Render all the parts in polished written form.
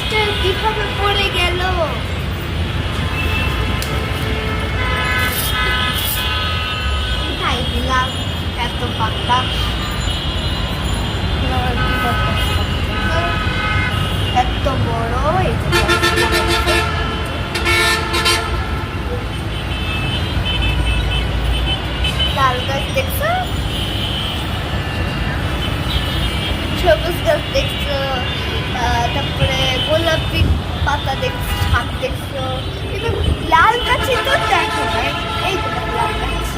গাছটা কিভাবে পড়ে গেল? উঠাই দিলাম, এত বাতাস, এত বড় এই যে লাল গাছ দেখছো, সবুজ গাছ দেখছো, তারপরে গোলাপি পাতা দেখছো, শাক দেখছো, কিন্তু লাল গাছে তো দেখো নাই। এই তো লাল গাছ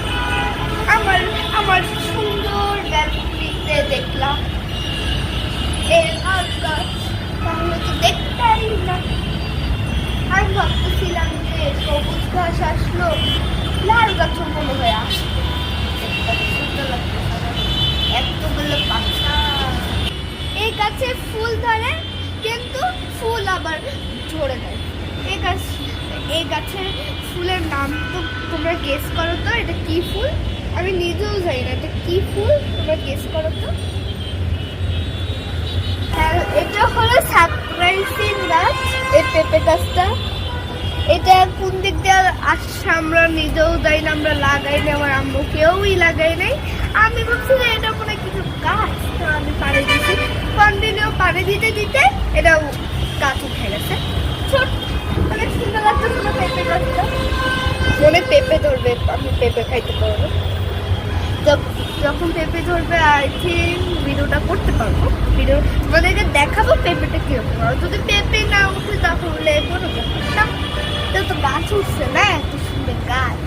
আমার আমার সুন্দর ব্যালকনিতে দেখলাম এই লাল গাছ, তাহলে তো দেখতেই না। আমি ভাবতেছিলাম যে সবুজ ঘাস আসলো, লাল গাছও মনে হয় আসলো, সুন্দর লাগতেছে এতগুলো পাতা। এই গাছে ফুল ধরে কিন্তু ফুল আবার ঝরে দেয়। এই গাছের ফুলের নাম তো তোমরা গেস করো তো, এটা কি ফুল? আমি নিজেও জানি না এটা কি ফুল, তোমরা গেস করো তো। এটা হলো সাপ্রাইসিং গাছ, এই পেঁপে গাছটা। এটা কোন দিক দিয়ে আসছে আমরা নিজেও জানি না, আমরা লাগাই না, আমার আম্মু কেউই লাগাই নাই। আমি ভাবছি যে এটা মনে কিছু গাছ, তো আমি পানি দিচ্ছি, কন্টিনিউ পানি দিতে দিতে এটা গাছ উঠে গেছে। ছোট অনেক সুন্দর লাগতেছে না পেঁপে গাছটা, মনে পেঁপে ধরবে, আমি পেঁপে খাইতে পারবো। যখন পেঁপে ধরবে আই থিঙ্ক ভিডিওটা করতে পারবো, ভিডিও তোমাদেরকে দেখাবো পেঁপেটা কিরকম। আর যদি পেঁপে না উঠে তাহলে কোনো ব্যাপার না, তো গাছ উঠছে না, এত সুন্দর গাছ।